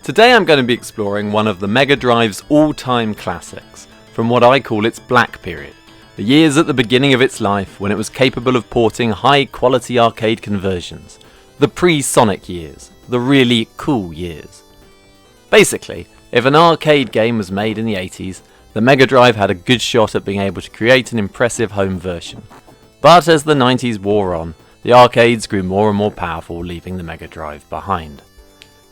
Today I'm going to be exploring one of the Mega Drive's all-time classics, from what I call its black period, the years at the beginning of its life when it was capable of porting high-quality arcade conversions, the pre-Sonic years, the really cool years. Basically, if an arcade game was made in the 80s, the Mega Drive had a good shot at being able to create an impressive home version. But as the 90s wore on, the arcades grew more and more powerful, leaving the Mega Drive behind.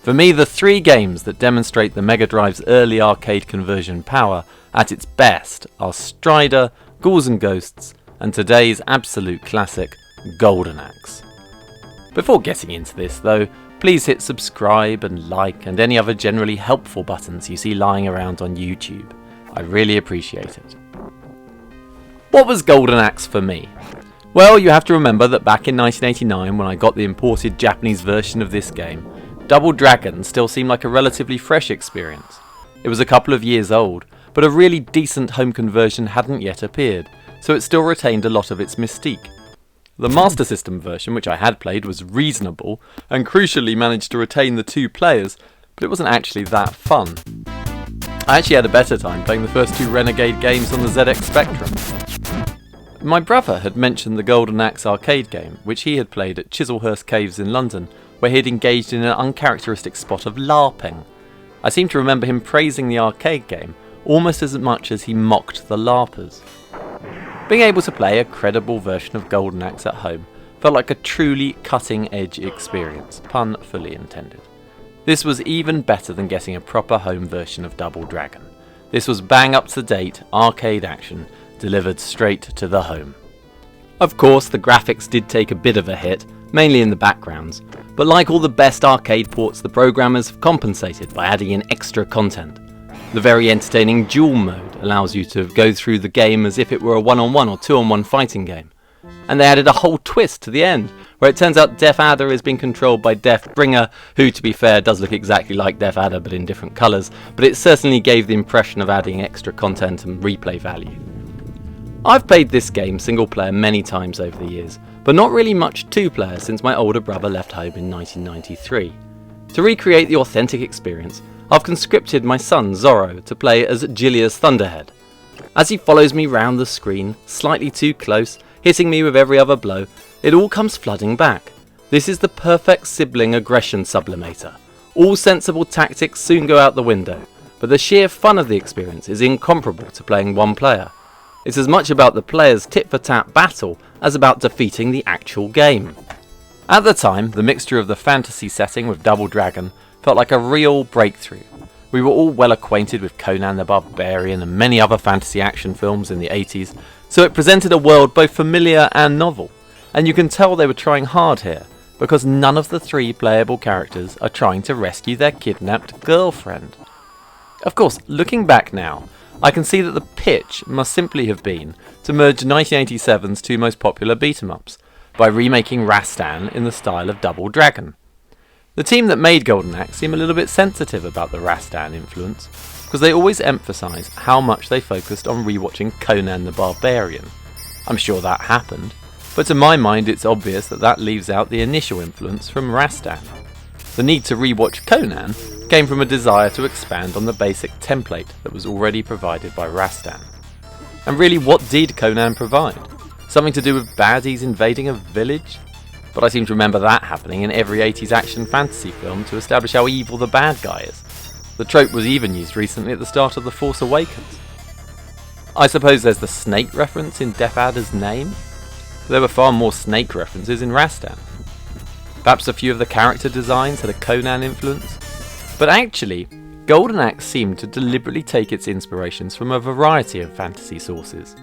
For me, the three games that demonstrate the Mega Drive's early arcade conversion power at its best are Strider, Ghouls and Ghosts, and today's absolute classic, Golden Axe. Before getting into this though, please hit subscribe and like and any other generally helpful buttons you see lying around on YouTube. I really appreciate it. What was Golden Axe for me? Well, you have to remember that back in 1989 when I got the imported Japanese version of this game, Double Dragon still seemed like a relatively fresh experience. It was a couple of years old, but a really decent home conversion hadn't yet appeared, so it still retained a lot of its mystique. The Master System version, which I had played, was reasonable, and crucially managed to retain the 2 players, but it wasn't actually that fun. I actually had a better time playing the first 2 Renegade games on the ZX Spectrum. My brother had mentioned the Golden Axe arcade game, which he had played at Chislehurst Caves in London, where he had engaged in an uncharacteristic spot of LARPing. I seem to remember him praising the arcade game almost as much as he mocked the LARPers. Being able to play a credible version of Golden Axe at home felt like a truly cutting-edge experience, pun fully intended. This was even better than getting a proper home version of Double Dragon. This was bang up to date arcade action delivered straight to the home. Of course, the graphics did take a bit of a hit, mainly in the backgrounds, but like all the best arcade ports, the programmers have compensated by adding in extra content. The very entertaining duel mode allows you to go through the game as if it were a 1-on-1 or 2-on-1 fighting game. And they added a whole twist to the end, where it turns out Death Adder is being controlled by Death Bringer, who to be fair does look exactly like Death Adder but in different colours, but it certainly gave the impression of adding extra content and replay value. I've played this game single player many times over the years, but not really much 2-player since my older brother left home in 1993. To recreate the authentic experience, I've conscripted my son Zorro to play as Gilius Thunderhead. As he follows me round the screen, slightly too close, hitting me with every other blow, it all comes flooding back. This is the perfect sibling aggression sublimator. All sensible tactics soon go out the window, but the sheer fun of the experience is incomparable to playing 1 player. It's as much about the player's tit-for-tat battle as about defeating the actual game. At the time, the mixture of the fantasy setting with Double Dragon felt like a real breakthrough. We were all well acquainted with Conan the Barbarian and many other fantasy action films in the 80s, so it presented a world both familiar and novel. And you can tell they were trying hard here, because none of the 3 playable characters are trying to rescue their kidnapped girlfriend. Of course, looking back now, I can see that the pitch must simply have been to merge 1987's 2 most popular beat-em-ups, by remaking Rastan in the style of Double Dragon. The team that made Golden Axe seem a little bit sensitive about the Rastan influence, because they always emphasise how much they focused on rewatching Conan the Barbarian. I'm sure that happened, but to my mind it's obvious that that leaves out the initial influence from Rastan. The need to rewatch Conan came from a desire to expand on the basic template that was already provided by Rastan. And really, what did Conan provide? Something to do with baddies invading a village? But I seem to remember that happening in every 80s action fantasy film to establish how evil the bad guy is. The trope was even used recently at the start of The Force Awakens. I suppose there's the snake reference in Death Adder's name, but there were far more snake references in Rastan. Perhaps a few of the character designs had a Conan influence, but actually, Golden Axe seemed to deliberately take its inspirations from a variety of fantasy sources.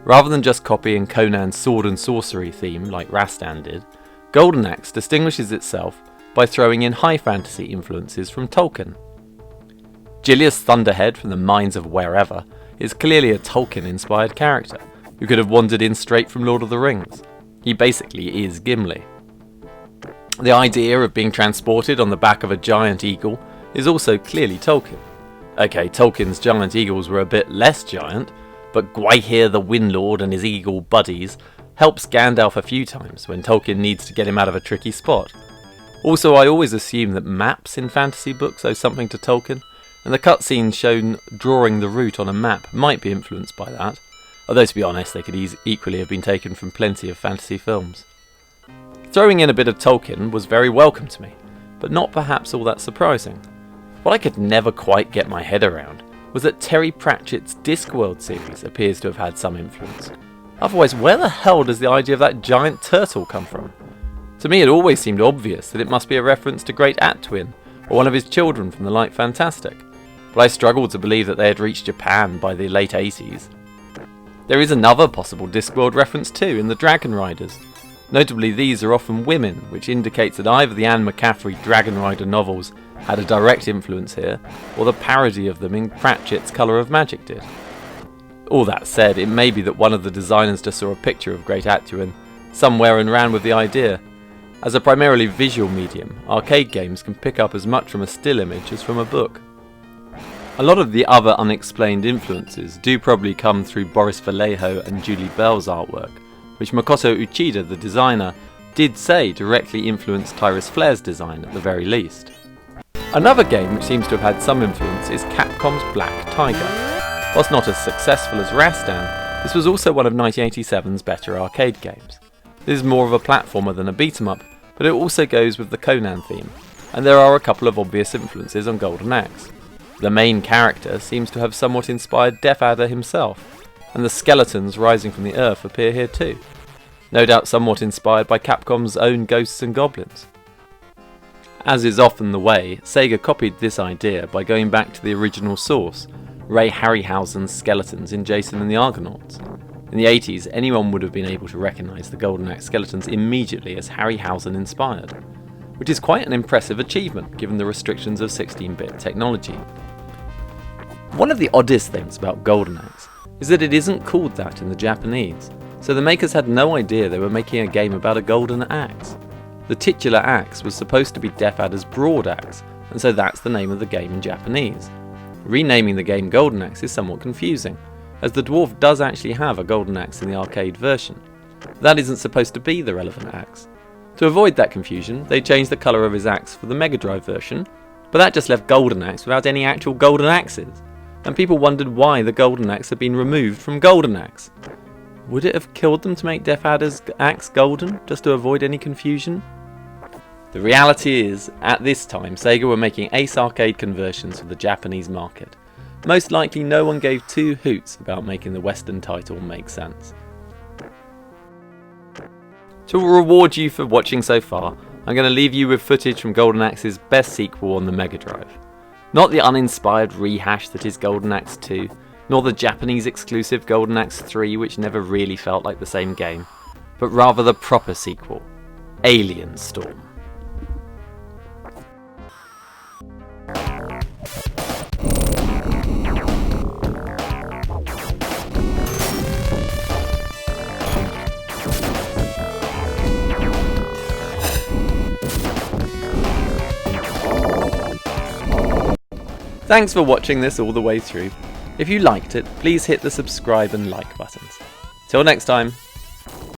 Rather than just copying Conan's sword and sorcery theme like Rastan did, Golden Axe distinguishes itself by throwing in high fantasy influences from Tolkien. Gilius Thunderhead from the Mines of Wherever is clearly a Tolkien-inspired character who could have wandered in straight from Lord of the Rings. He basically is Gimli. The idea of being transported on the back of a giant eagle is also clearly Tolkien. Okay, Tolkien's giant eagles were a bit less giant, but Gwaihir the Windlord and his eagle buddies helps Gandalf a few times when Tolkien needs to get him out of a tricky spot. Also, I always assume that maps in fantasy books owe something to Tolkien, and the cutscenes shown drawing the route on a map might be influenced by that, although to be honest they could equally have been taken from plenty of fantasy films. Throwing in a bit of Tolkien was very welcome to me, but not perhaps all that surprising. What I could never quite get my head around was that Terry Pratchett's Discworld series appears to have had some influence. Otherwise, where the hell does the idea of that giant turtle come from? To me it always seemed obvious that it must be a reference to Great Atuin, or one of his children from the Light Fantastic, but I struggled to believe that they had reached Japan by the late 80s. There is another possible Discworld reference too in the Dragon Riders. Notably, these are often women, which indicates that either the Anne McCaffrey Dragon Rider novels had a direct influence here, or the parody of them in Pratchett's Colour of Magic did. All that said, it may be that one of the designers just saw a picture of Great Atuin somewhere and ran with the idea. As a primarily visual medium, arcade games can pick up as much from a still image as from a book. A lot of the other unexplained influences do probably come through Boris Vallejo and Julie Bell's artwork, which Makoto Uchida, the designer, did say directly influenced Tyrus Flair's design at the very least. Another game which seems to have had some influence is Capcom's Black Tiger. Whilst not as successful as Rastan, this was also one of 1987's better arcade games. This is more of a platformer than a beat-em-up, but it also goes with the Conan theme, and there are a couple of obvious influences on Golden Axe. The main character seems to have somewhat inspired Death Adder himself, and the skeletons rising from the earth appear here too. No doubt somewhat inspired by Capcom's own Ghosts and Goblins. As is often the way, Sega copied this idea by going back to the original source, Ray Harryhausen's skeletons in Jason and the Argonauts. In the 80s, anyone would have been able to recognise the Golden Axe skeletons immediately as Harryhausen inspired, which is quite an impressive achievement given the restrictions of 16-bit technology. One of the oddest things about Golden Axe is that it isn't called that in the Japanese, so the makers had no idea they were making a game about a golden axe. The titular axe was supposed to be Death Adder's broad axe, and so that's the name of the game in Japanese. Renaming the game Golden Axe is somewhat confusing, as the dwarf does actually have a golden axe in the arcade version. That isn't supposed to be the relevant axe. To avoid that confusion, they changed the colour of his axe for the Mega Drive version, but that just left Golden Axe without any actual golden axes, and people wondered why the golden axe had been removed from Golden Axe. Would it have killed them to make Death Adder's axe golden, just to avoid any confusion? The reality is, at this time, Sega were making Ace Arcade conversions for the Japanese market. Most likely no one gave two hoots about making the Western title make sense. To reward you for watching so far, I'm going to leave you with footage from Golden Axe's best sequel on the Mega Drive. Not the uninspired rehash that is Golden Axe 2, nor the Japanese exclusive Golden Axe 3 which never really felt like the same game, but rather the proper sequel, Alien Storm. Thanks for watching this all the way through. If you liked it, please hit the subscribe and like buttons. Till next time.